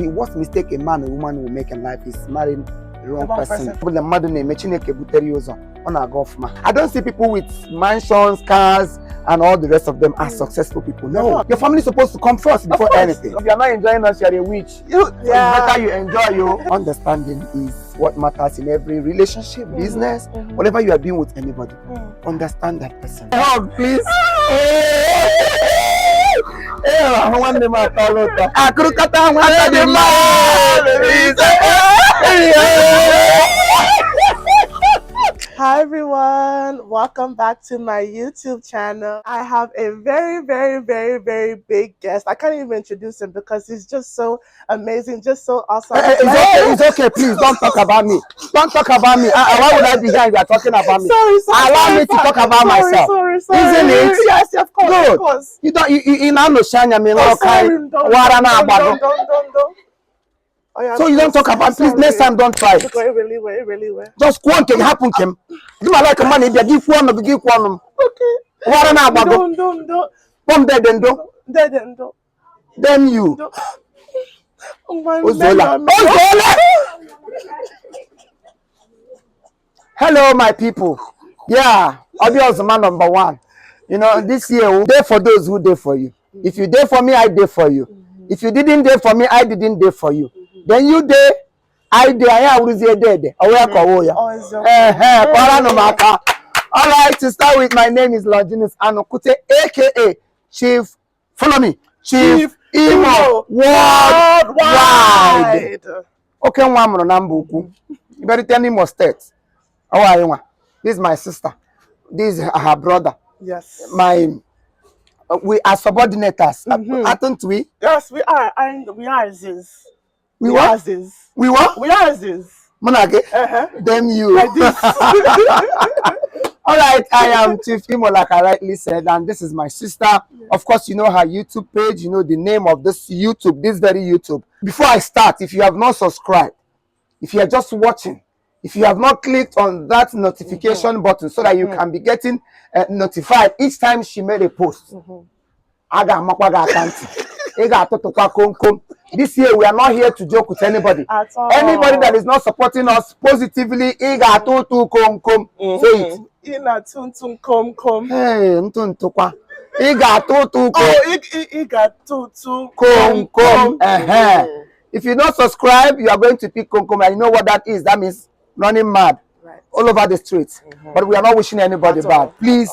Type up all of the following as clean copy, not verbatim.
The worst mistake a man or woman will make in life is marrying the wrong person. I don't see people with mansions, cars, and all the rest of them as successful people. No, your family is supposed to come first before anything. If you are not enjoying us, you are a witch. It's better you enjoy you. Understanding is what matters in every relationship, business, whatever you are doing with anybody. Understand that person. Hug, please. Hi everyone, welcome back to my YouTube channel. I have a very big guest. I can't even introduce him because he's just so amazing, just so awesome. It's okay, please don't talk about me. Don't talk about me. Why would I be here if you are talking about me? Sorry, allow me to talk about myself. Sorry. Isn't it? Yes, of course. Good. Of course. You don't shine me. Don't. Oh, yeah, so you don't talk about, please, next time don't try it. Really well. Just one can happen, Kim. Do I like a money? They give one. Okay. What an hour? Don't. One dead and do. Then you. Oh my God. Hello, my people. Yeah, obvious man number one. You know, this year, day for those who day for you. If you day for me, I day for you. If you didn't day for me, I didn't day for you. Then you day, I day, I will say day. All right, to start with, my name is Longinus Anokute, aka Chief. Follow me, Chief Imo Worldwide. Okay, one more number. You better tell me more states. How are you? This is my sister. This is her brother. Yes. We are subordinators, aren't we? Yes, we are. And we are this. We what? We what? We are this. Monage? Damn you. Like this. All right, I am Chief Imo, like I rightly said, and this is my sister. Of course, you know her YouTube page. You know the name of this YouTube, this very YouTube. Before I start, if you have not subscribed, if you are just watching, if you have not clicked on that notification button so that you can be getting notified each time she made a post. This year we are not here to joke with anybody. Anybody that is not supporting us positively, say it. Hey, if you don't subscribe, you are going to pick Konkom, and you know what that is. That means running mad all over the streets. But we are not wishing anybody bad. Please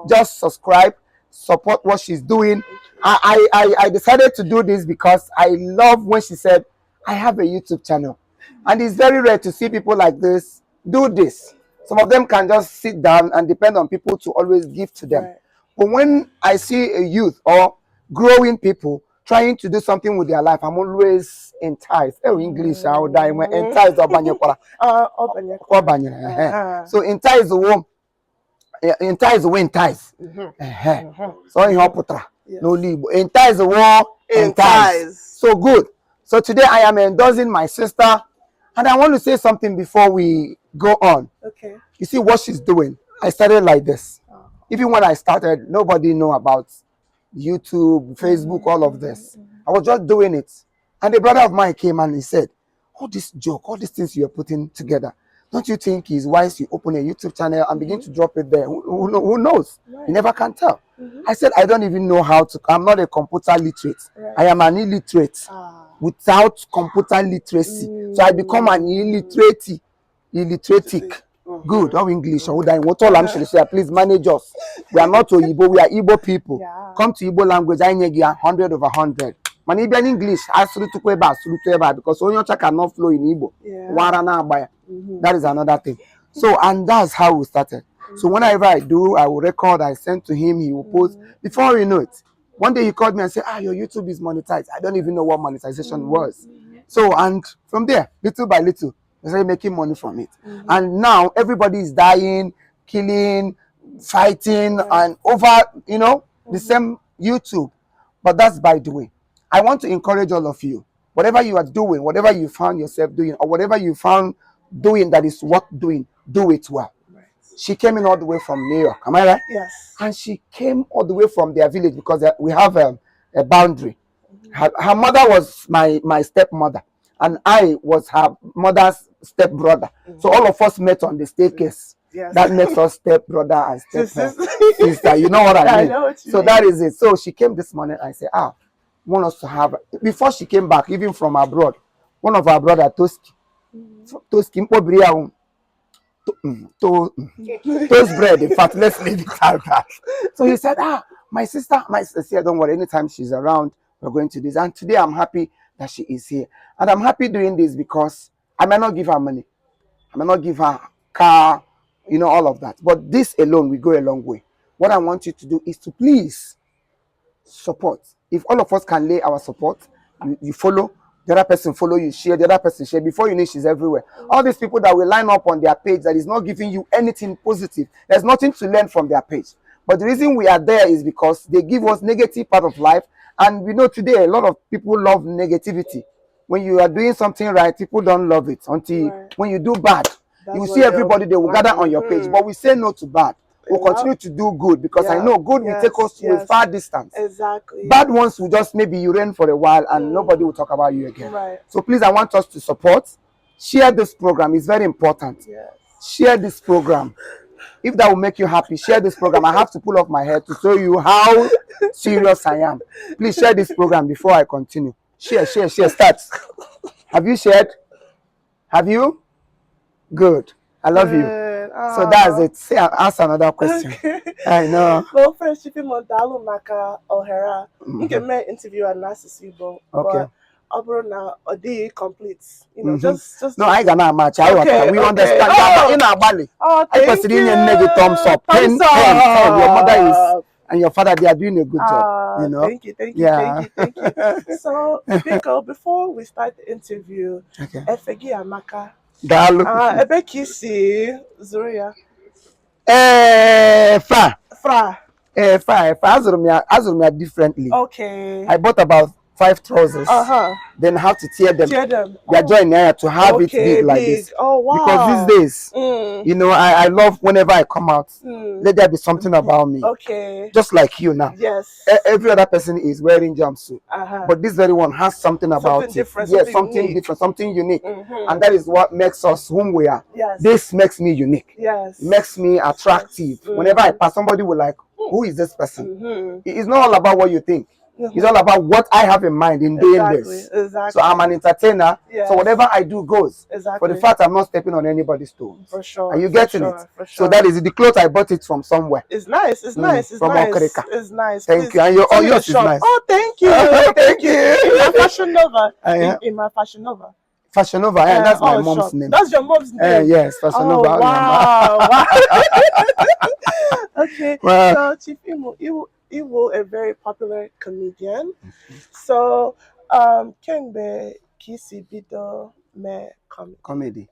just subscribe, support what she's doing. I decided to do this because I love when she said, I have a YouTube channel. And it's very rare to see people like this do this. Some of them can just sit down and depend on people to always give to them. But when I see a youth or growing people trying to do something with their life, I'm always enticed. Oh, English, I would die when enticed. So entice the womb. Entice the way entice. So in Hoputra. No leave. Entice the war. Entice. So good. So today I am endorsing my sister. And I want to say something before we go on. Okay. You see what she's doing. I started like this. Even when I started, nobody knew about YouTube, Facebook, all of this. I was just doing it. And a brother of mine came and he said, all this joke, all these things you are putting together, don't you think it's wise you open a YouTube channel and begin to drop it there? Who knows? You never can tell. I said, I don't even know how to. I'm not a computer literate. I am an illiterate without computer literacy. So I become an illiteratic. Good. How English? What all I'm saying, please manage us. We are not Igbo. We are Igbo people. Come to Igbo language. I need 100 over 100. Man, even English, because Onyocha cannot flow in Igbo. That is another thing. So, and that's how we started. So whenever I do, I will record, I send to him, he will post. Before you know it, one day he called me and said, your YouTube is monetized. I don't even know what monetization was. So, and from there, little by little, I started making money from it. And now everybody is dying, killing, fighting, and over, the same YouTube. But that's by the way. I want to encourage all of you. Whatever you are doing, whatever you found yourself doing, or whatever you found doing that is worth doing, do it well. She came in all the way from New York. Am I right? Yes. And she came all the way from their village because we have a boundary. Her mother was my stepmother, and I was her mother's stepbrother. So all of us met on the staircase. Yes. That makes us stepbrother and sister. You know what I mean? I know what you so mean. that is it. So she came this morning. I said, want us to have, before she came back, even from abroad, one of our brother Toski Mpobria toast bread. In fact, let's leave it like that. So he said, my sister said, don't worry, anytime she's around, we're going to this. And today I'm happy that she is here. And I'm happy doing this because I may not give her money. I may not give her car, all of that. But this alone will go a long way. What I want you to do is to please support. If all of us can lay our support, you follow, the other person follow, you share, the other person share. Before you know, she's everywhere. All these people that will line up on their page that is not giving you anything positive, there's nothing to learn from their page. But the reason we are there is because they give us negative part of life. And we know today a lot of people love negativity. When you are doing something right, people don't love it until when you do bad. You see everybody, they will gather on your page. But we say no to bad. We'll continue to do good because I know good will take us to a far distance. Exactly. Bad ones will just maybe you reign for a while and nobody will talk about you again. Right. So please, I want us to support. Share this program. It's very important. Yes. Share this program. If that will make you happy, share this program. I have to pull off my hair to show you how serious I am. Please share this program before I continue. Share. Start. Have you shared? Have you? Good. I love you. So that's it. Say, ask another question. Okay. I know. Well, first, Chief Imo Dalu Maka O'Hara. You can make interview at Igbo. Okay. But now Odi complete. Just. No, I gonna match. We understand. In our Bali. Thank you. Thumbs up. Thumbs up. Your mother is and your father, they are doing a good job. Thank you. So, Biko, before we start the interview, Efegi Amaka. Dalu. Ebekisi Zuria. Fra. Azur me differently. Okay. I bought about 5 trousers. Then have to tear them. They are joined here to have it big like this. Oh wow. Because these days, I love whenever I come out, let there be something about me. Okay. Just like you now. Yes. Every other person is wearing jumpsuit. But this very one has something about it. Different, yes, something different, something unique. And that is what makes us whom we are. Yes. This makes me unique. Yes. Makes me attractive. Whenever I pass, somebody will like, who is this person? It's not all about what you think. It's all about what I have in mind in doing this. Exactly. So I'm an entertainer. Yes. So whatever I do goes. Exactly. For the fact I'm not stepping on anybody's toes. For sure. Are you getting it? For sure. So that is it. The clothes I bought it from somewhere. It's nice. From Okerika. It's nice. Thank you. And yours is nice. Oh, thank you. Thank you. In my Fashion Nova. In my Fashion Nova. Fashion Nova, that's my mom's name. That's your mom's name? Yes, Fashion Nova. Wow. Okay, so Chief Imo, a very popular comedian. So, Kengbe Kisi Bido Me Comedy.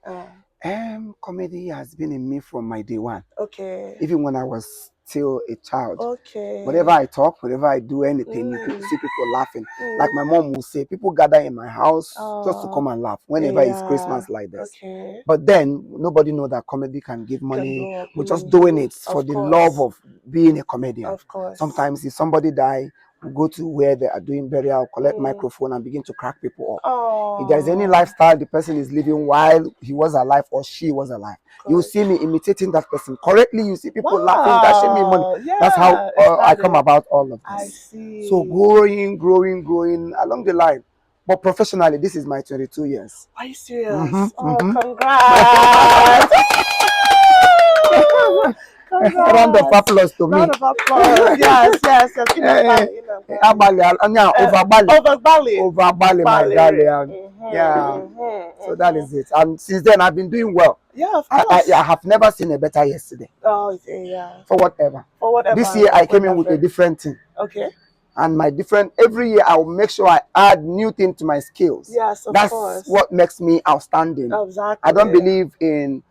Comedy has been in me from my day one. Okay. Even when I was still a child. Okay. Whenever I talk, whenever I do anything, you see people laughing. Like my mom will say, people gather in my house just to come and laugh whenever it's Christmas like this. Okay. But then nobody know that comedy can give money. We're just doing it for the love of being a comedian. Of course. Sometimes if somebody die, we go to where they are doing burial, collect microphone and begin to crack people up. If there's any lifestyle the person is living while he was alive or she was alive, you see me imitating that person correctly. You see people laughing, dashing me money. That's how I come about all of this. I see. So growing along the line. But professionally, this is my 22 years. Are you serious? Congrats! Round of applause to me. Round of applause. Yes. Over my darling. So that is it. And since then, I've been doing well. Yeah, of course. I have never seen a better yesterday. Oh, yeah. For whatever. This year, I came in with a different thing. Okay. And every year I will make sure I add new thing to my skills. Yes, of course. That's what makes me outstanding. Exactly. I don't believe in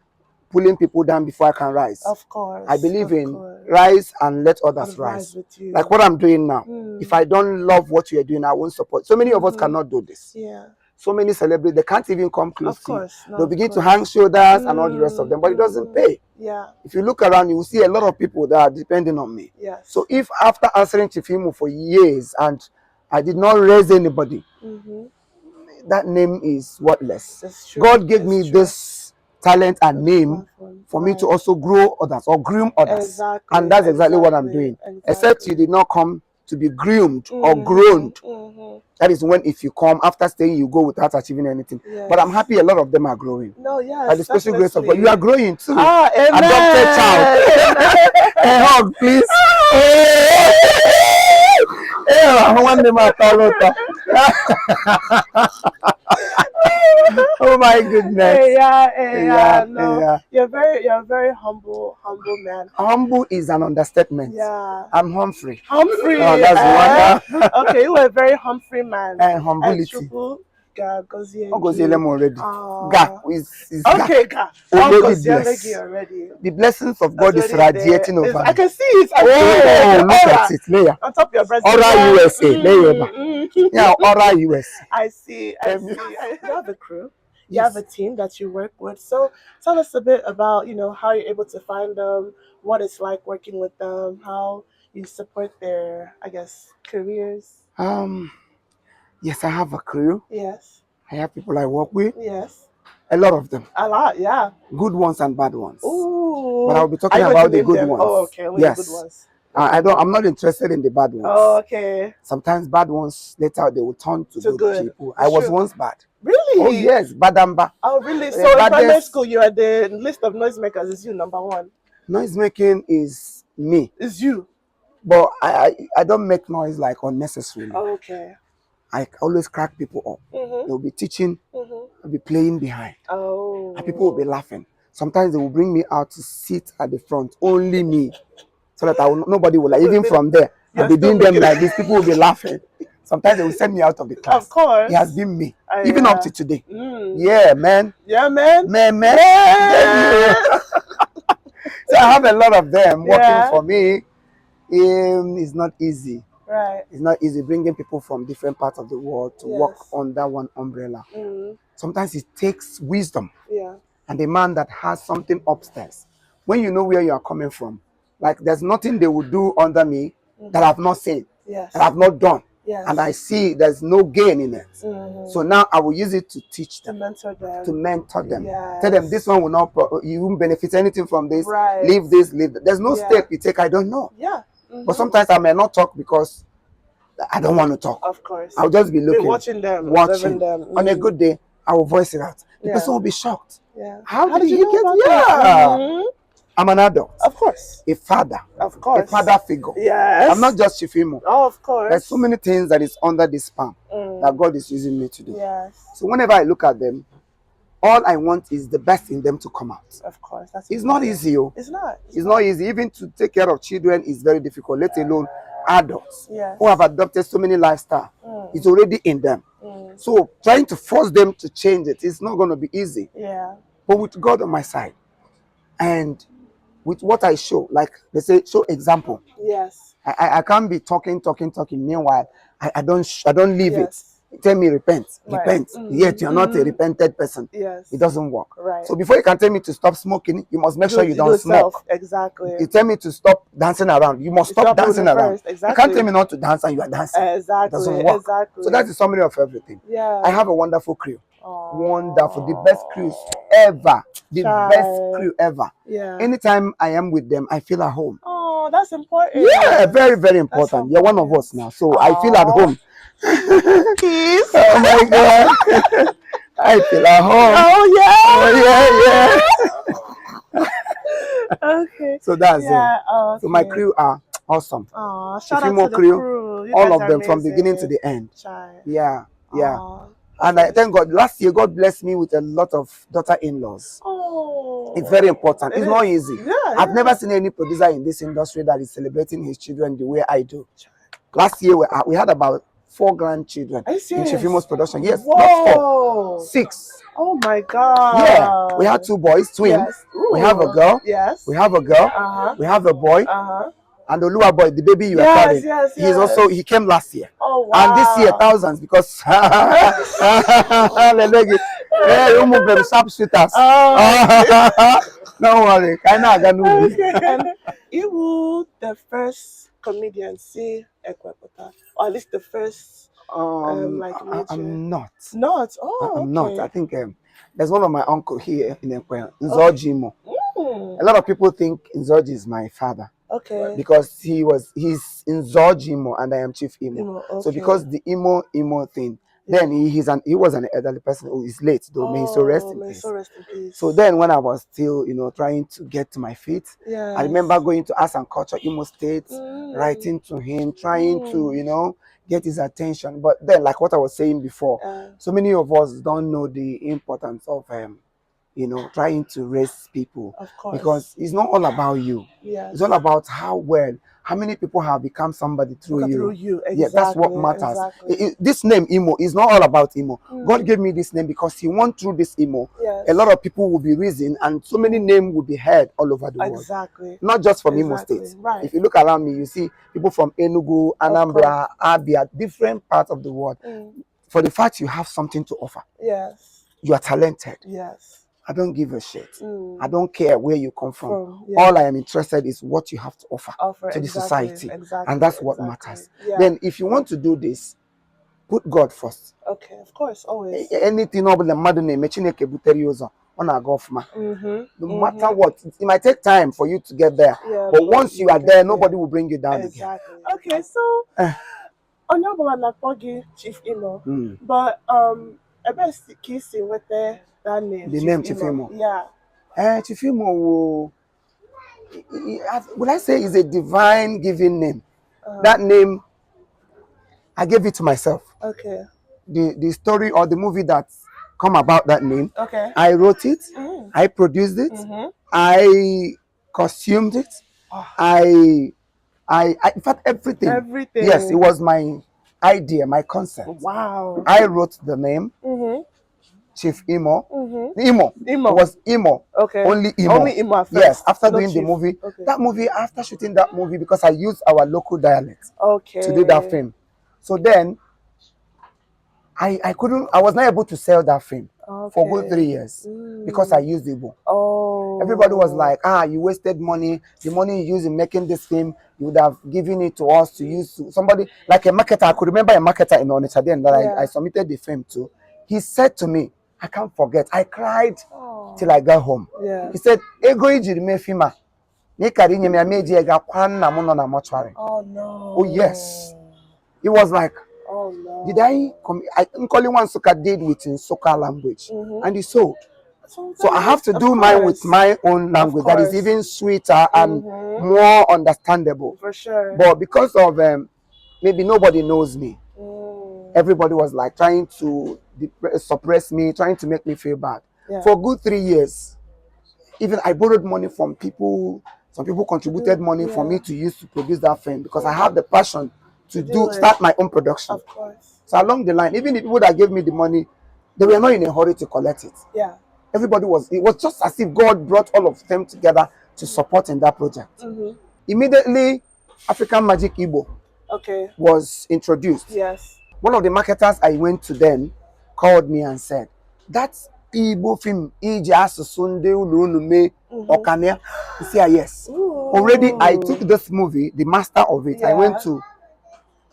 pulling people down before I can rise. Of course. I believe in rise and let others rise. With you. Like what I'm doing now. If I don't love what you're doing, I won't support. So many of us cannot do this. Yeah. So many celebrities, they can't even come close of course, to you. They'll begin to hang shoulders and all the rest of them, but it doesn't pay. Yeah. If you look around, you will see a lot of people that are depending on me. Yes. So if after answering Chief Imo for years and I did not raise anybody. Mm-hmm. That name is worthless. That's true. God gave me this talent and name platform. for me to also grow others or groom others. Exactly. And that's exactly what I'm doing. Exactly. Except you did not come to be groomed or grown. That is when, if you come after staying, you go without achieving anything. Yes. But I'm happy a lot of them are growing. No, yes. By the special grace of God, you are growing too. Ah, amen. Adopted child. A hug, please. I want them at oh my goodness. No. You're very humble man. Humble is an understatement. Yeah. I'm Humphrey. Humphrey. Oh, that's the one. Okay, you were a very Humphrey man. And humility. Already. Ga is okay, Ga. Already blessed. Already. The blessings of God is radiating over. I can see it. Oh, look at it, Leia. On top of your breast. Aura USA, Leia. Yeah, Aura USA. I see. You have a crew. You have a team that you work with. So tell us a bit about, how you're able to find them, what it's like working with them, how you support their, I guess, careers. Yes, I have a crew. Yes. I have people I work with. Yes. A lot of them. A lot, yeah. Good ones and bad ones. Ooh. But I'll be talking about the good ones. Oh, okay. Only yes. The good ones. I'm not interested in the bad ones. Oh, okay. Sometimes bad ones later they will turn to good people. I was once bad. Really? Oh yes, badamba. Oh really? So in primary school you are the list of noisemakers is you number one. Noise making is me. Is you. But I don't make noise like unnecessarily. Oh, okay. I always crack people up. They'll be teaching, I'll be playing behind. Oh. And people will be laughing. Sometimes they will bring me out to sit at the front, only me. So that nobody will like, even from there. I'll be doing them like this, people will be laughing. Sometimes they will send me out of the class. Of course. It has been me. Even up to today. Yeah, man. Yeah, man. Man. So I have a lot of them working for me. It's not easy. Right. It's not easy bringing people from different parts of the world to work under one umbrella. Sometimes it takes wisdom. Yeah. And a man that has something upstairs. When you know where you are coming from, like there's nothing they will do under me that I've not seen, that I've not done. Yes. And I see there's no gain in it. So now I will use it to teach them. To mentor them. Yes. Tell them this one will not, you won't benefit anything from this. Right. Leave this, leave that. There's no step you take, I don't know. Yeah. But sometimes I may not talk because I don't want to talk. Of course. I'll just be looking. Watching them. On a good day, I will voice it out. The person will be shocked. Yeah. How did you get that? I'm an adult. Of course. A father. Of course. A father figure. Yes. I'm not just Chief Imo. Oh, of course. There's so many things that is under this palm that God is using me to do. Yes. So whenever I look at them, all I want is the best in them to come out. Of course. It's not easy. It's not. It's not easy. Even to take care of children is very difficult, let alone adults who have adopted so many lifestyles. It's already in them. So trying to force them to change it is not going to be easy. Yeah. But with God on my side and with what I show, like they say, show example. Yes. I can't be talking. Meanwhile, I don't leave it. Tell me repent. Yet you're not a repented person. Yes. It doesn't work. Right. So before you can tell me to stop smoking, you must make sure you don't smoke. Exactly. You tell me to stop dancing around, you must stop dancing around. Exactly. You can't tell me not to dance and you are dancing. Exactly. It doesn't work. Exactly. So that's the summary of everything. Yeah. I have a wonderful crew. Aww. Wonderful. The best crews ever. The best crew ever. Yeah. Anytime I am with them, I feel at home. Oh, that's important. Yeah, very, very important. You're one of us now. So I feel at home. Peace. Oh my God. I feel at home. Oh yeah. Okay. So that's it. Okay. So my crew are awesome. Shout out to the crew. All of them from beginning to the end. Yeah. And I thank God. Last year, God blessed me with a lot of daughter-in-laws. Oh, it's very important. It's not easy. Yeah, I've never seen any producer in this industry that is celebrating his children the way I do. Last year, we had about 4 grandchildren in Chief Imo's production. Yes, not 4, 6. Oh my God. Yeah, we had 2 boys, twins. Yes. We have a girl. Yes. We have a girl. We have a boy. And the Oluwa boy, the baby you are carrying, he came last year. Oh wow! And this year, thousands because sharpshooters. Don't worry, Okay. And Iwu, the first comedian see Ekwepota, or at least the first like major? I'm not. Not? Oh, I'm okay. not. I think there's one of my uncle here in Ekwe, Nzoji Imo. A lot of people think Nzoji is my father. Okay. Because he's Nzoji Imo and I am Chief Imo. Okay. So because the Imo thing, then he was an elderly person who is late though. May he so rest in peace. So rest in peace. So then when I was still, trying to get to my feet, yes. I remember going to Arts and Culture, Imo State, writing to him, trying to, get his attention. But then, like what I was saying before, so many of us don't know the importance of trying to raise people. Of course. Because it's not all about you. Yes. It's all about how many people have become somebody through you. Exactly. Yeah, that's what matters. Exactly. This name Imo is not all about Imo. God gave me this name because he wants through this Imo. Yes. A lot of people will be risen and so many names will be heard all over the world. Exactly. Not just from Imo State. Right. If you look around me, you see people from Enugu, Anambra, Abia, different parts of the world. For the fact you have something to offer. Yes. You are talented. Yes. I don't give a shit. I don't care where you come from. Yeah. All I am interested is what you have to offer to the society. And that's what matters. Yeah. Then if you want to do this, put God first. Okay, of course, always. Anything over the mother name, no matter what, it might take time for you to get there. Yeah, but once you are there, nobody will bring you down again. Okay, so on your Pogi Chief Imo, but I bet kissing with that name. The name Chief Imo. Yeah. Chief Imo would I say is a divine given name. That name I gave it to myself. Okay. The story or the movie that come about that name. Okay. I wrote it. I produced it. I costumed it. I in fact everything. Everything. Yes, it was my idea, my concept. Wow. I wrote the name. Chief Imo. Imo. It was Imo. Okay. Only Imo. Only Imo at first. Yes, after doing Chief. the movie. Okay. That movie, after shooting that movie, because I used our local dialect to do that film. So then I was not able to sell that film for good 3 years because I used Igbo. Oh. Everybody was like, you wasted money. The money you used in making this film, you would have given it to us to use to somebody like a marketer. I could remember a marketer in Onitsha then that I submitted the film to. He said to me, I can't forget. I cried till I got home. Yeah. He said, Ego ijiri me fima. Oh no. Oh yes. It was like, oh no. Did I only one Soka did with in Soka language and he sold. So I have to do mine with my own language that is even sweeter and more understandable. For sure. But because of maybe nobody knows me. Everybody was like trying to suppress me, trying to make me feel bad. Yeah. For a good 3 years, even I borrowed money from people. Some people contributed money for me to use to produce that film because I have the passion to start my own production. Of course. So along the line, even the people that gave me the money, they were not in a hurry to collect it. Yeah. Everybody it was just as if God brought all of them together to support in that project. Immediately, African Magic Igbo was introduced. Yes. One of the marketers I went to then called me and said, that's Igbo film, Okane. He said, yes. Already, I took this movie, the master of it. I went to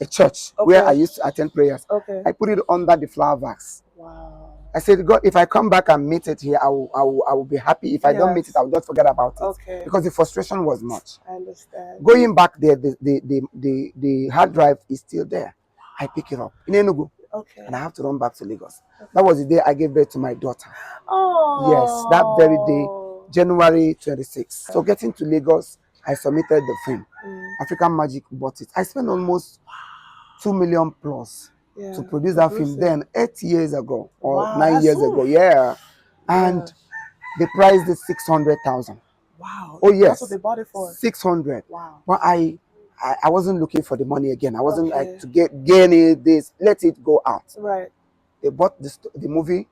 a church where I used to attend prayers. I put it under the flower vase. Wow. I said, God, if I come back and meet it here, I will be happy. If I don't meet it, I will just forget about it. Because the frustration was much. I understand. Going back there, the hard drive is still there. I pick it up in Enugu. And I have to run back to Lagos. That was the day I gave birth to my daughter. Oh. Yes, that very day, January 26th. So getting to Lagos, I submitted the film. African Magic bought it. I spent almost 2 million plus to produce that film then 8 years ago or 9 years ago. Yeah. And they priced it 600,000. Wow. Oh yes. That's what they bought it for. 600. Wow. But I wasn't looking for the money again. I wasn't like to gain it, this, let it go out. Right. They bought the movie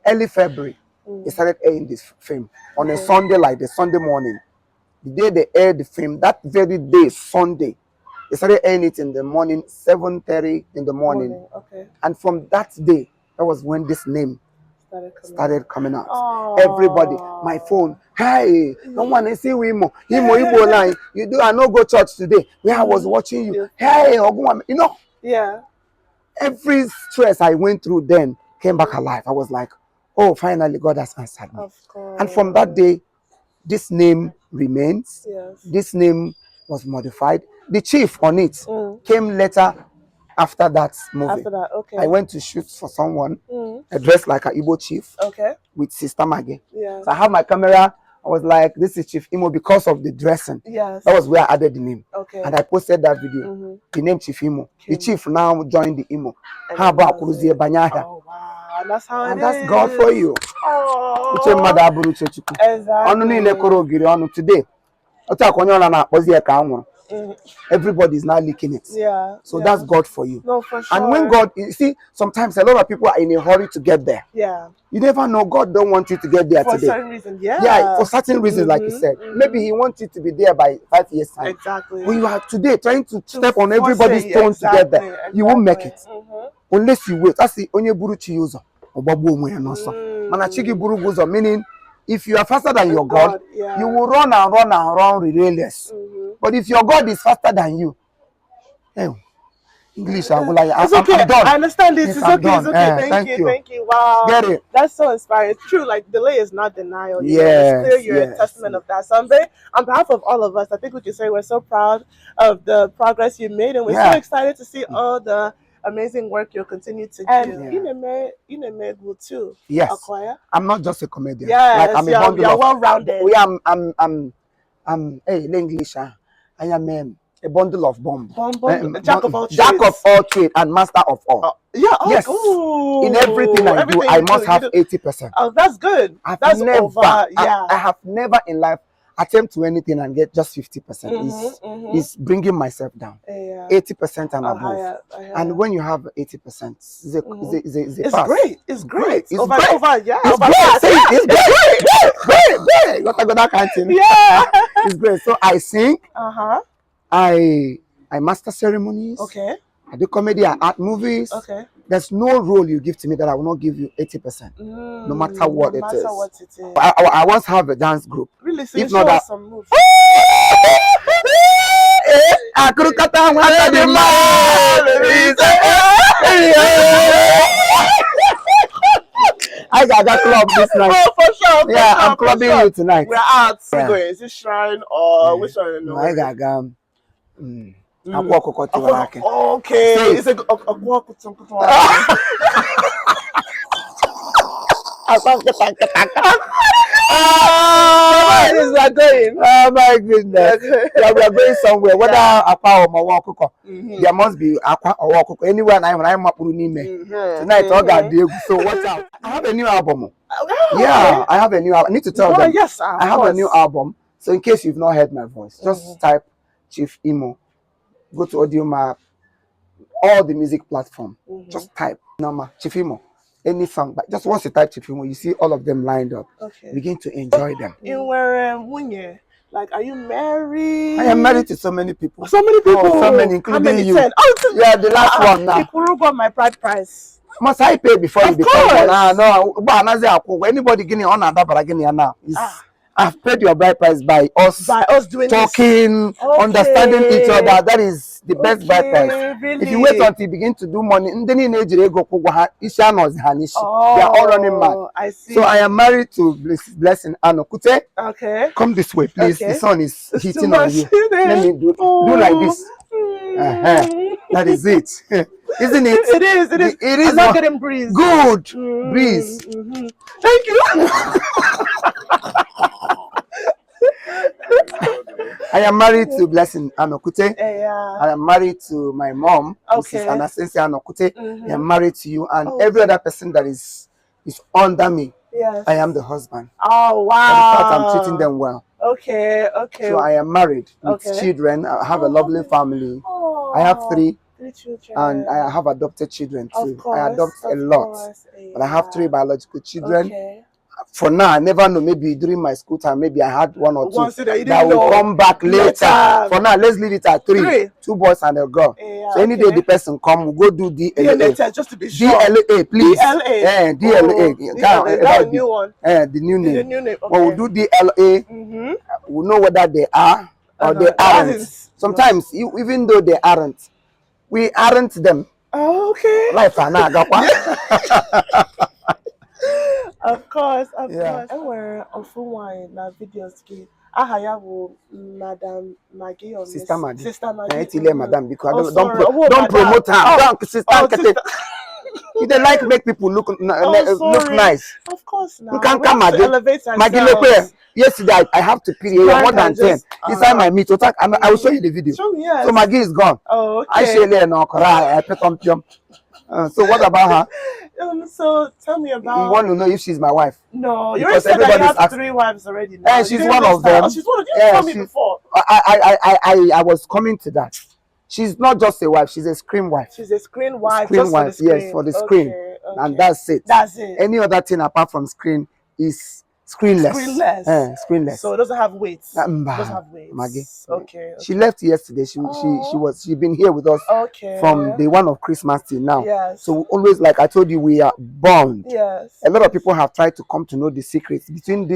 early February. They started airing this film on a Sunday, like the Sunday morning. The day they aired the film, that very day, Sunday, they started airing it in the morning, 7:30 in the morning. Okay. And from that day, that was when this name started coming out. Everybody, my phone, hey, no one is seeing Imo Igbo line. You do I no go church today? Where I was watching you. Hey, you know. Yeah. Every stress I went through then came back alive. I was like, oh, finally God has answered me. Of course. And from that day, this name remains. Yes. This name was modified. The chief on it came later after that movie. After that, okay. I went to shoot for someone, dressed like an Igbo chief, with Sister Maggie. Yeah. So I have my camera. I was like, this is Chief Imo because of the dressing. Yes. That was where I added the name. Okay. And I posted that video. The name Chief Imo. The chief now joined the Imo. How about Kuruzie Banyaha? Oh wow, that's how and it that's is. God for you. Oh. Exactly. Everybody is now licking it. Yeah. So that's God for you. No, for sure. And when God, you see, sometimes a lot of people are in a hurry to get there. Yeah. You never know. God don't want you to get there for today. For certain reasons, yeah. Yeah, for certain reasons, like you said. Maybe He wants you to be there by 5 years time. Exactly. When you are today trying to step on everybody's toes to get there, you won't make it. Unless you wait. That's the only buruchi user. Meaning, if you are faster than your God, you will run and run and run relentless. But if your God is faster than you, hey, English, I'm okay. I'm done. I understand this. Yes, it's okay. It's okay. Thank you. Thank you. Wow. Get it? That's so inspiring. It's true. Like delay is not denial. Yes. It's clear you're a testament of that. So I'm very, on behalf of all of us, I think we can say we're so proud of the progress you made, and we're so excited to see all the amazing work you'll continue to do. And Ino too. Yes. Acquire. I'm not just a comedian. Yes. Like I'm you're well-rounded. I'm English. I am a bundle of bomb. Jack of all trades and master of all. Yes. Ooh. In everything I do, I must have 80%. Oh, that's good. I have never in life attempt to anything and get just 50%. Is bringing myself down. 80% and above. And when you have 80%, it's great. It's great. It's great. What I got that kind of thing. Yeah. It's great. So I sing. I master ceremonies. Okay. I do comedy, I art movies. Okay. There's no role you give to me that I will not give you 80%. No matter what it is. I once have a dance group. Really? So if you not show that, us some moves. I got that club this night. Oh, for sure. Yeah, I'm clubbing you tonight. We're out. Is it shrine or which one? No, I got okay. It's a oh my goodness. Yeah, we are going somewhere. Whether aqua or mawakoko, there must be aqua or wakoko. Anywhere I'm up tonight. So watch out. I have a new album. Yeah, I have a new album. I need to tell them. Yes, I have a new album. So in case you've not heard my voice, just type Chief Imo. Go to Audio Map, all the music platform. Just type Chief Imo. Any song, but just once you type Chief Imo, you see all of them lined up. Okay. Begin to enjoy them. Like, are you married? I am married to so many people. So many people. Oh, so many, including you. 10? Yeah, the last one now. People got my bride price. Must I pay before you become one? No, but anybody getting on that, but again now. I've paid your bride price by us doing talking, understanding each other. That is the best bride price. Really? If you wait until you begin to do money, they are all running mad. I see. So I am married to Blessing Anokute. Okay. Come this way, please. Okay. The sun is hitting on you. Let me do like this. That is it. Isn't it? It is. It is. I'm not getting breeze. Good. Breeze. Thank you. I am married to Blessing Anokute. Yeah. I am married to my mom, Mrs. Anasensi Anokute. I am married to you and every other person that is under me. Yes. I am the husband. Oh, wow. And in fact, I'm treating them well. Okay. So I am married with children. I have a lovely family. I have 3 children. And I have adopted children too. I adopt a lot. But I have 3 biological children. for now, I never know. Maybe during my school time, maybe I had one or two that will come back later. For now, let's leave it at three. 2 boys and a girl. Yeah, so any day the person come, we'll go do DNA test just to be sure. DLA, please. DLA. DLA. That's the new one. The new name. The new name. Okay. When we do DLA, we'll know whether they are or they aren't. Sometimes, even though they aren't, we aren't them. Oh, okay. Life and Of course. And we're on full wine na videos ki. Ahaya will Madam Maggie or Sister Maggie. Madam, because don't promote her. Don't sister. You don't like make people look nice. Of course now. You can't come Maggie. Yesterday I have to pay more than 10. This time I meet I will show you the video. Show me, yes. So Maggie is gone. Oh, okay. I say no so what about her? So tell me about. You want to know if she's my wife? No, you already said that you have 3 wives already. Now. She's one of them. Oh, she's one of them. You told me before. I was coming to that. She's not just a wife, she's a screen wife. She's a screen wife. Screen wife, yes, for the screen. Okay. And that's it. Any other thing apart from screen is screenless. Screenless. So it doesn't have weight. Doesn't have weight. Maggie. Okay. She left yesterday. She been here with us from the one of Christmas till now. Yes. So always, like I told you, we are bond. Yes. A lot of people have tried to come to know the secrets between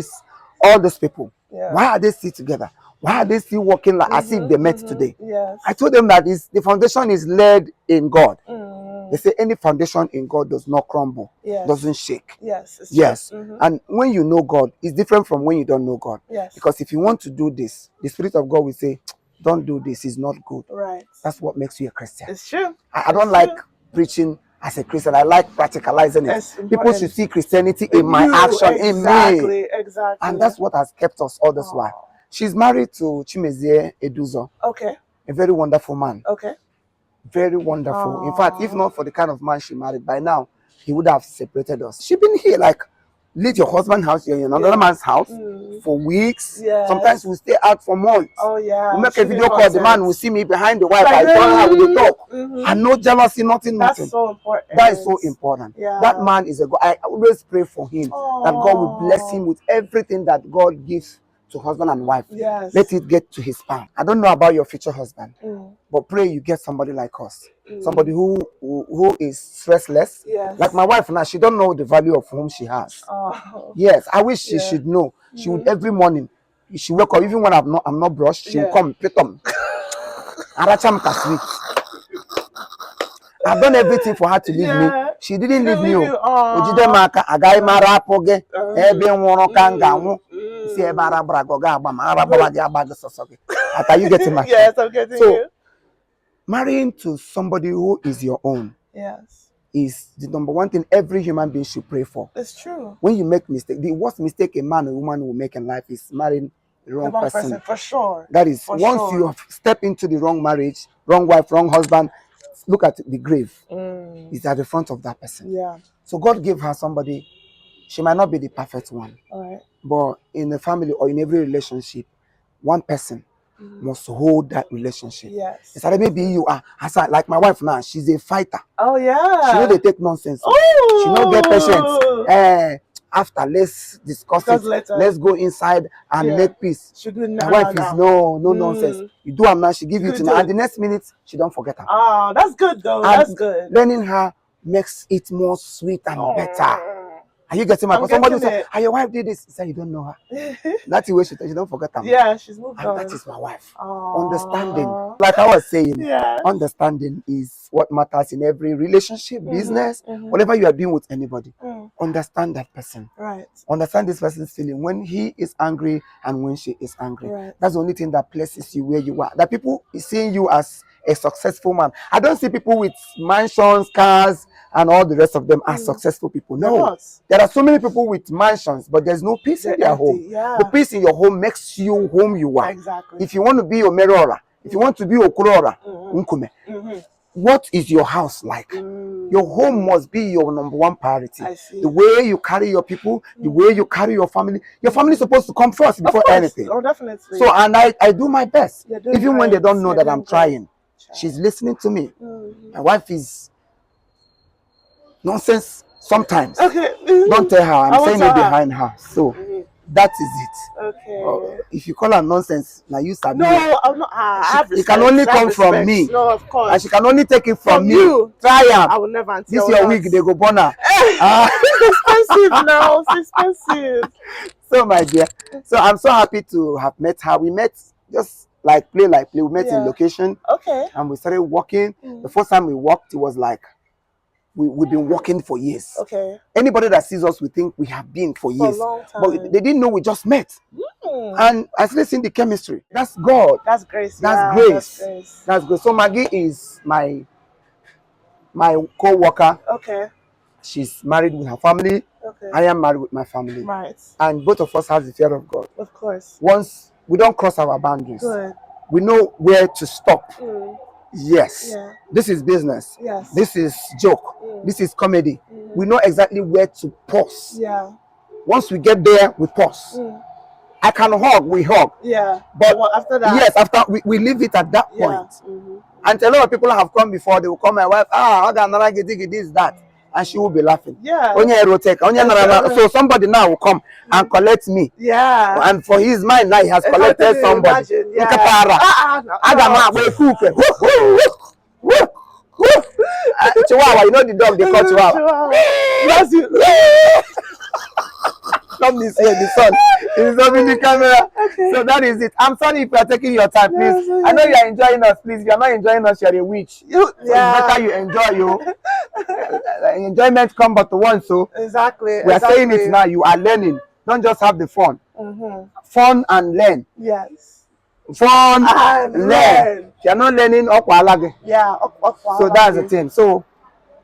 all these people. Yeah. Why are they still together? Why are they still working like as if they met today? Yes. I told them that the foundation is laid in God. They say any foundation in God does not crumble, doesn't shake. Yes. And when you know God, it's different from when you don't know God. Yes. Because if you want to do this, the Spirit of God will say, don't do this, it's not good. Right. That's what makes you a Christian. It's true. I don't like preaching as a Christian. I like practicalizing it. People should see Christianity in my action, in me. Exactly. And that's what has kept us all this while. She's married to Chimezie Eduzo. Okay. A very wonderful man. Okay. Very wonderful. In fact, if not for the kind of man she married, by now, he would have separated us. She been here like, leave your husband's house, you're in another man's house for weeks. Sometimes we stay out for months. Oh, yeah. We make a video call, the man will see me behind the wife. I tell her, we talk. And no jealousy, nothing. That's so important. That is so important. Yeah. That man is a God. I always pray for him that God will bless him with everything that God gives to husband and wife. Yes. Let it get to his palm. I don't know about your future husband, but pray you get somebody like us. Somebody who is stressless. Yes. Like my wife now, she don't know the value of whom she has. Yes, I wish she should know. She would every morning. She wake up even when I'm not brushed. She will come, pitom. I've done everything for her to leave me. She didn't leave me. Ojidemaka agai mara poge ebe nworo kanga see ebara brago ga agba ma araba di abaga sosoge. Are you getting my? Yes, I'm getting you. Marrying to somebody who is your own is the number one thing every human being should pray for. It's true. When you make mistake, the worst mistake a man or woman will make in life is marrying the wrong person. For sure. That is, once you step into the wrong marriage, wrong wife, wrong husband, look at the grave. It's at the front of that person. Yeah. So God gave her somebody. She might not be the perfect one. All right. But in a family or in every relationship, one person must hold that relationship. Yes. It's like maybe you are, like my wife now, she's a fighter. Oh, yeah. She know they take nonsense. Oh. She know get patience. After, let's discuss it. Later. Let's go inside and make peace. She do my wife is no nonsense. You do her man, she give you to and the next minute, she don't forget her. Oh, that's good though. And that's good. Learning her makes it more sweet and better. Are you getting my point? Somebody will say, your wife did this. He said, you don't know her. That's the way she don't forget her. Yeah, she's moved on. That is my wife. Understanding. Like I was saying, understanding is what matters in every relationship, business, whatever you are doing with anybody. Understand that person. Right. Understand this person's feeling when he is angry and when she is angry. Right. That's the only thing that places you where you are. That people is seeing you as a successful man. I don't see people with mansions, cars, and all the rest of them as successful people. No. There are so many people with mansions, but there's no peace in their home. Yeah. The peace in your home makes you whom you are. Exactly. If you want to be Omerora, if you want to be Okurora, what is your house like? Your home must be your number one priority. I see. The way you carry your people, the way you carry your family is supposed to come first before anything. Oh, definitely. So, and I do my best. Even when they don't know that I'm trying. She's listening to me. My wife is nonsense Sometimes. Okay. Don't tell her. I I'm won't saying tell it her. behind her. So that is it. Okay. If you call her nonsense, now you sabi. No, I'm not. I have respect. It can only I have come from respect. me. No, of course. And she can only take it from me. You. Try am. I will never. Auntie, This I will your not. wig, they go burn her. It's expensive now. It's expensive. So my dear, so I'm so happy to have met her. We met just like play. We met in location. Okay. And we started walking. The first time we walked, it was like we've been walking for years. Okay. Anybody that sees us, we think we have been for years. For a long time. But they didn't know we just met. And I started seeing the chemistry. That's God. That's grace. That's grace. That's grace. So Maggie is my co-worker. Okay. She's married with her family. Okay. I am married with my family. Right. And both of us have the fear of God. Of course. Once we don't cross our boundaries. Good. We know where to stop. Yes. Yeah. This is business. Yes. This is joke. This is comedy. We know exactly where to pause. Yeah. Once we get there, we pause. I can hug, we hug. Yeah. But after that. Yes, after we leave it at that point. And a lot of people have come before, they will call my wife, this, that. And she will be laughing. Yeah. So somebody now will come and collect me. Yeah. And for his mind now, he has collected somebody. Chihuahua, you know the dog they call Chihuahua. Not this way, the sun. It's not in the camera. Okay. So that is it. I'm sorry if you are taking your time, please. Yes, I know you are enjoying us, please. If you are not enjoying us, you are a witch. So it's better you enjoy you. Enjoyment come but once, so exactly. We are saying it now. You are learning. Don't just have the fun. Fun and learn. Yes. Fun and learn. If you are not learning, yeah. So that's the thing. So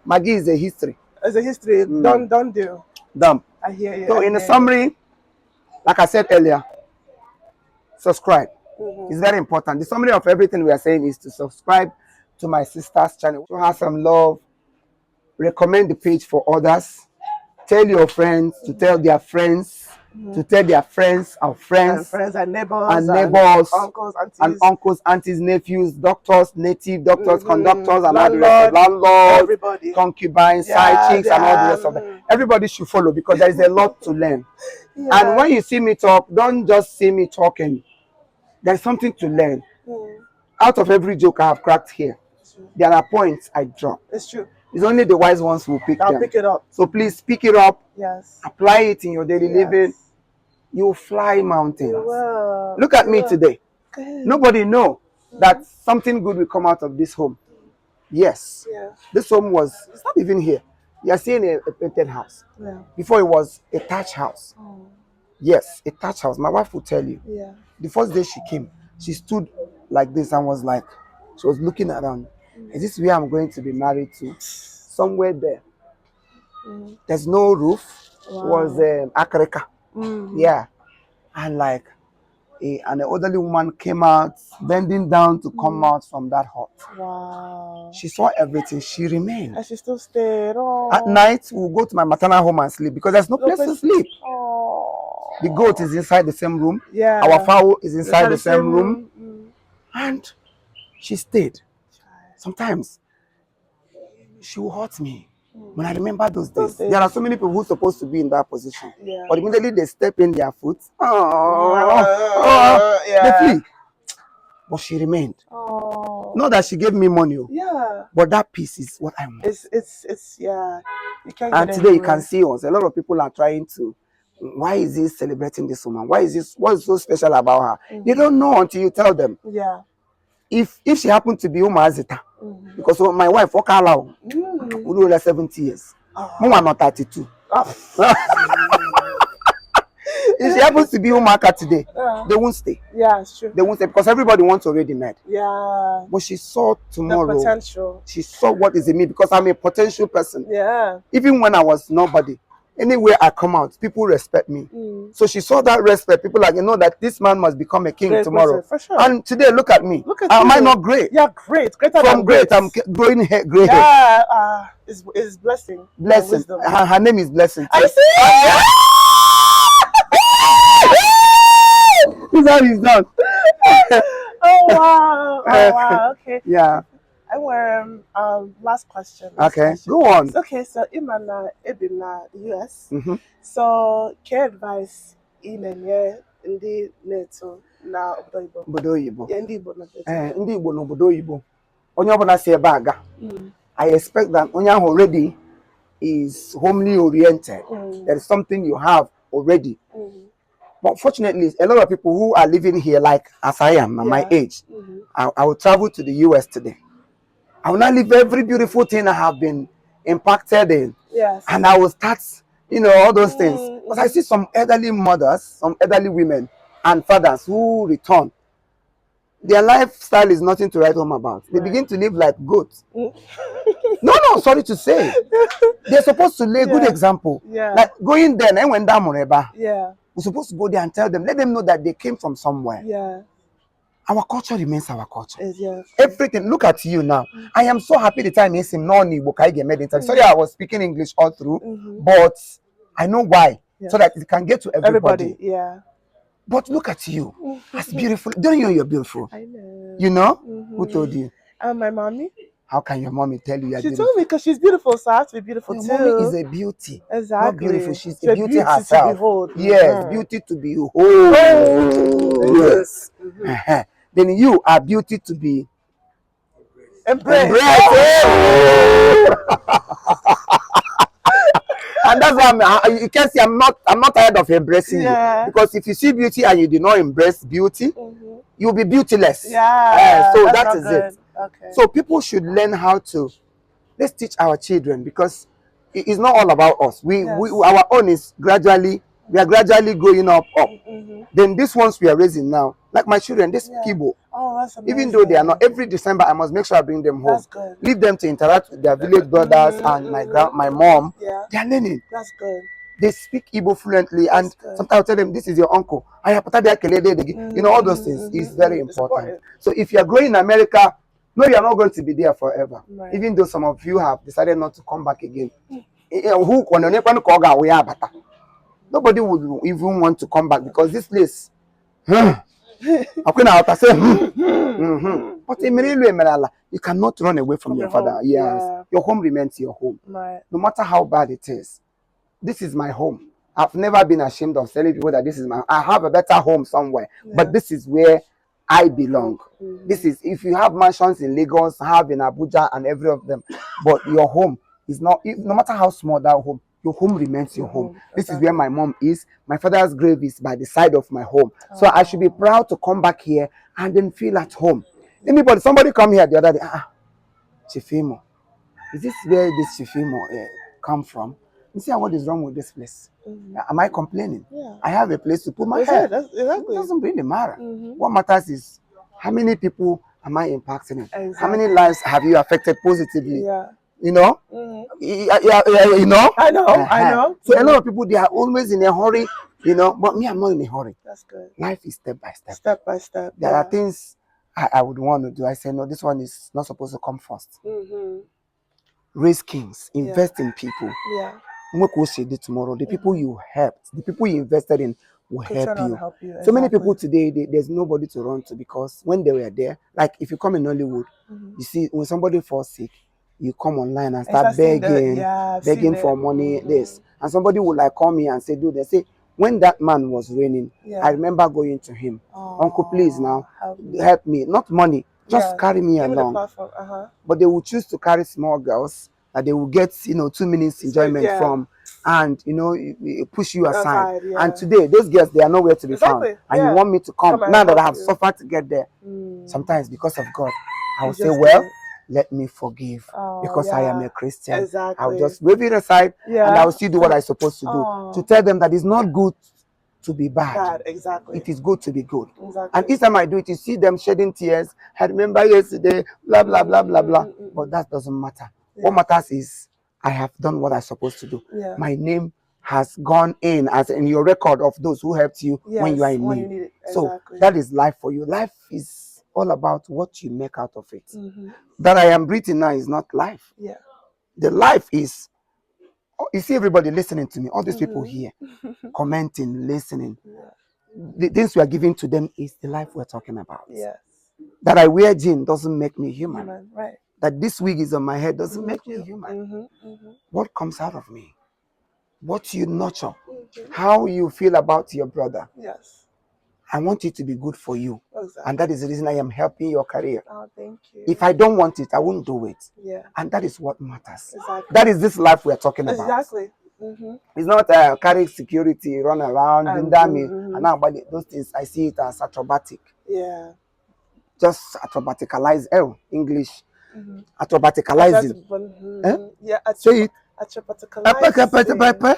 Maggie is a history. It's a history. Don't do. Dumb. I hear you. So in the summary, like I said earlier, subscribe. It's very important. The summary of everything we are saying is to subscribe to my sister's channel. Show her some love. Recommend the page for others. Tell your friends to tell their friends to tell their friends and friends and neighbors and uncles, aunties, nephews, doctors, native doctors, conductors, and landlords, everybody, concubines, side chicks, and all the rest of them. Everybody should follow because there is a lot to learn. And when you see me talk, don't just see me talking. There's something to learn. Out of every joke I have cracked here, there are points I drop. It's true. It's only the wise ones who will pick them. Pick it up. So please pick it up. Yes. Apply it in your daily living. You fly mountains. Wow. Look at me today. Nobody know that something good will come out of this home. Yes. Yeah. This home it's not even here. You are seeing a painted house. Yeah. Before it was a thatch house. Oh. Yes, a thatch house. My wife will tell you. Yeah. The first day she came, she stood like this and was like, she was looking around. Is this where I'm going to be married to? Somewhere there. There's no roof. Wow. It was Akareka. Yeah. And like an elderly woman came out, bending down to come out from that hut. Wow. She saw everything. She remained. And she still stayed. Oh. At night, we'll go to my maternal home and sleep because there's no place to sleep. Oh. The goat is inside the same room. Yeah. Our fowl is inside the same room. And she stayed. Sometimes she will hurt me. When I remember those days, there are so many people who are supposed to be in that position. Yeah. But immediately they step in their foot. They flee. But she remained. Not that she gave me money. Yeah. But that peace is what I want. It's yeah. You can't and today you can see us. A lot of people are trying to. Why is he celebrating this woman? Why is this? What is so special about her? They don't know until you tell them. Yeah. If she happened to be Umazita, because my wife walk allow, we do 70 years. Mama not 32. If she happens to be Umaka today, they won't stay. Yeah, it's true. They won't stay because everybody wants already mad. Yeah. But she saw tomorrow. The potential. She saw what is in me because I'm a potential person. Yeah. Even when I was nobody. Anywhere I come out, people respect me. So she saw that respect. People like, you know, that this man must become a king tomorrow. For sure. And today, look at me. Look at you. Am I not great? Yeah, great. Greater than great. I'm growing gray hair. Yeah, it's blessing. Blessing. Her name is Blessing. I see. This how he's done. Oh wow. Oh wow. Okay. Yeah. I wear last question. Okay, go on. Okay, so Imana Ebina US. Mm-hmm. So care advice in the neto na obodo Obodo oyibo. ndị Igbo na Ndị Igbo n'obodo oyibo. Onye ọbụla si ebe aga. Mm. I expect that onye ahụ already is homely oriented. There is something you have already. But fortunately, a lot of people who are living here, like as I am, at my age, I will travel to the US today. I will not leave every beautiful thing I have been impacted in. Yes. And I will start, all those things. Because I see some elderly mothers, some elderly women and fathers who return. Their lifestyle is nothing to write home about. They begin to live like goats. No, sorry to say. They're supposed to lay a good example. Like going there and when we're supposed to go there and tell them, let them know that they came from somewhere. Our culture remains our culture. Everything. Look at you now. I am so happy the time is in Sorry, I was speaking English all through, but I know why. So that it can get to everybody. But look at you. That's beautiful. Don't you know you're beautiful? I know. You know? Who told you? My mommy. How can your mommy tell you you're beautiful? She told me because she's beautiful, so I have to be beautiful too. Mommy is a beauty. Exactly. Not beautiful. She's a beauty herself. To behold. Yes, beauty to behold. Yes. Then you are beauty to be embraced. And that's why you can see I'm not tired of embracing you, because if you see beauty and you do not embrace beauty, you'll be beautyless. So that is it. Okay. So people should learn how to, let's teach our children, because it's not all about us. We our own is gradually, we are gradually growing up. Then these ones we are raising now, like my children, this Igbo. Oh, that's amazing. Even though they are not, every December I must make sure I bring them home. That's good. Leave them to interact with their village brothers and my mom. They are learning. That's good. They speak Igbo fluently, and sometimes I'll tell them, this is your uncle. All those things is very important. So if you are growing in America, no, you are not going to be there forever. Even though some of you have decided not to come back again. Nobody would even want to come back, because this place, but you cannot run away from your father. Yes. Your home remains your home. No matter how bad it is. This is my home. I've never been ashamed of telling people that this is I have a better home somewhere, but this is where I belong. This is, if you have mansions in Lagos, have in Abuja and every of them, but your home is not, no matter how small that home, your home remains your home. This is where my mom is. My father's grave is by the side of my home. So I should be proud to come back here and then feel at home. Somebody come here the other day, Chief Imo, is this where this Chief Imo come from? You see what is wrong with this place? Am I complaining? I have a place to put my head. It doesn't really matter. What matters is, how many people am I impacting in? How many lives have you affected positively? You know? You know? I know. So a lot of people, they are always in a hurry, but me, I'm not in a hurry. That's good. Life is step by step. Step by step. There are things I would want to do. I say, no, this one is not supposed to come first. Raise kings, invest in people. What will say tomorrow? The people you helped, the people you invested in will help you. So many people today, there's nobody to run to, because when they were there, like if you come in Nollywood, you see when somebody falls sick, you come online and start begging for money, this. And somebody would like call me and say, dude, they say, when that man was raining, I remember going to him. Uncle, please now, help me. Not money, just carry me along. But they will choose to carry small girls that they will get, 2 minutes enjoyment from, and push you aside. And today, those girls, they are nowhere to be found. And you want me to come now that I have suffered to get there. Sometimes because of God, I will say, well, let me forgive, because I am a Christian. I will just wave it aside, and I will still do what I'm supposed to do, to tell them that it's not good to be bad. It is good to be good. And each time I do it, you see them shedding tears. I remember yesterday, blah, blah, blah, blah, blah. But that doesn't matter. What matters is I have done what I'm supposed to do. My name has gone in as in your record of those who helped you when you are in need. So that is life for you. Life is all about what you make out of it. That I am breathing now is not life. The life is, you see everybody listening to me, all these people here, commenting, listening. The things we are giving to them is the life we're talking about. That I wear jeans doesn't make me human. that this wig is on my head doesn't make me human. What comes out of me? What you nurture, how you feel about your brother. Yes. I want it to be good for you. Exactly. And that is the reason I am helping your career. Oh, thank you. If I don't want it, I won't do it. Yeah. And that is what matters. Exactly. That is this life we're talking about. Exactly. It's not carry security, run around, and now those things, I see it as acrobatic. Yeah. Just acrobaticalize, English. Acrobaticalizing. Yeah, say it. Acrobaticalizing.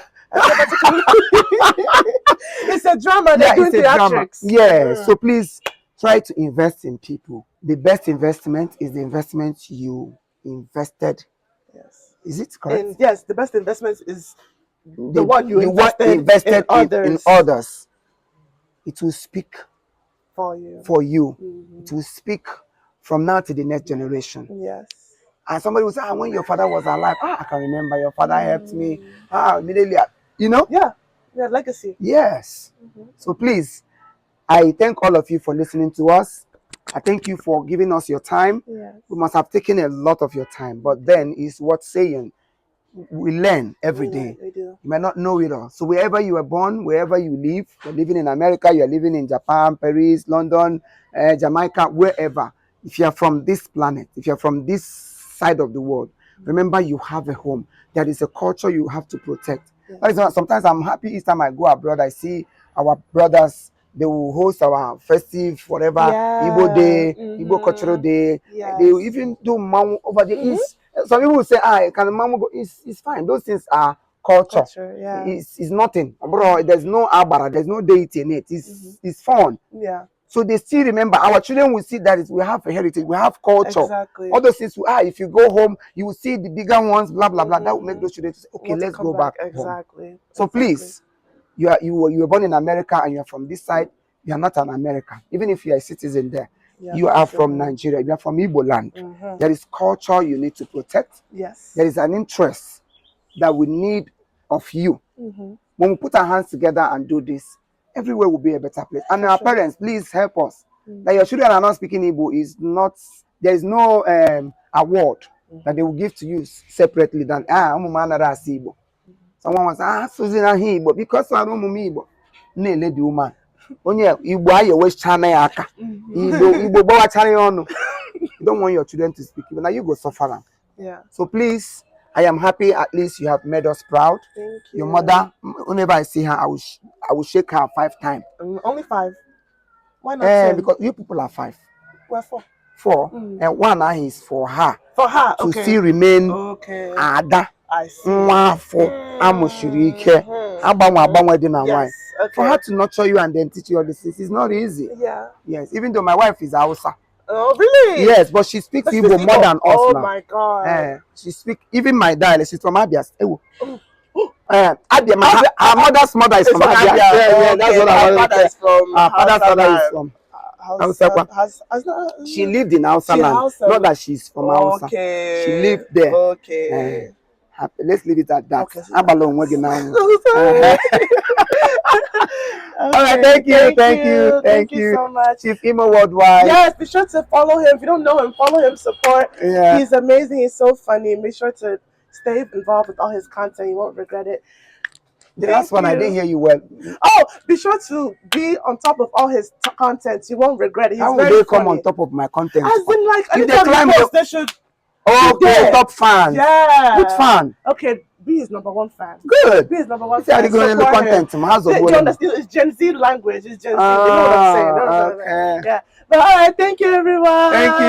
It's a drama. Yeah, it's a drama. Yeah, so please try to invest in people. The best investment is the investment you invested. Yes. Is it correct? Yes, the best investment is the one you invested in others. It will speak for you. It will speak from now to the next generation. Yes. And somebody will say, when your father was alive, I can remember your father helped me. Immediately, you know? Yeah, legacy. Yes. So please, I thank all of you for listening to us. I thank you for giving us your time. Yes. We must have taken a lot of your time, but then it's worth saying. We learn every day. We do. You might not know it all. So wherever you were born, wherever you live, you're living in America, you're living in Japan, Paris, London, Jamaica, wherever. If you're from this planet, if you're from this side of the world, remember you have a home. There is a culture you have to protect. Yes. That is why sometimes I'm happy each time I go abroad, I see our brothers, they will host our festive, whatever, Igbo Day, Igbo Cultural Day. Yes. They will even do mamu over the East. Some people will say, can mamu go? It's fine. Those things are culture. Yeah. It's nothing. Bro, there's no abara, there's no deity in it. It's fun. Yeah. So they still remember. Our children will see that we have a heritage, we have culture. Exactly. All those things. If you go home, you will see the bigger ones, blah blah blah. That will make those children say, okay, let's go back. Exactly. Home. So please, you were born in America and you are from this side. You are not an American. Even if you are a citizen there, you are from Nigeria. You are from Igbo land. There is culture you need to protect. Yes. There is an interest that we need of you. When we put our hands together and do this, everywhere will be a better place. And our parents, please help us. That your children are not speaking Igbo is not. There is no award that they will give to you separately than Igbo. Someone was Susan Igbo because I don't know Igbo. Nele the woman. Onye Igbo aye West China aka. Igbo bawa chana onu. You don't want your children to speak Igbo. Now you go suffer. Yeah. So please, I am happy at least you have made us proud. Thank you. Your mother, whenever I see her, I will shake her 5 times. Only 5. Why not 10? Because you people are 5. We're 4. 4. And 1 is for her. For her, to still remain Ada. I see. Yes. For her to nurture you and then teach you all this is not easy. Yeah. Yes. Even though my wife is Hausa. Oh, really? Yes, but she speaks Igbo more than us now. Oh my God. She speaks even my dialect. She's from Abia. Abia. Our mother's mother is from Abia. Yeah, that's what I want to say. Our father's father is from Hausa. She lived in Hausa land. Not that she's from Hausa. She lived there. Okay. Let's leave it at that. Okay, all right, thank you so much, Chief Imo Worldwide. Yes, be sure to follow him. If you don't know him, follow him, support. Yeah. He's amazing. He's so funny. Make sure to stay involved with all his content. You won't regret it. The last one, I didn't hear you well. Oh, be sure to be on top of all his content. You won't regret it. He's How will they come on top of my content? As in, like, if they climb post, they should. Okay, top fan. Yeah. Which fan? Okay, B is #1 fan. Good. B is #1 fan. Are going to content? Do you understand? It's Gen Z language. It's Gen Z. They know what I'm saying. Okay. Yeah. But all right, thank you, everyone. Thank you.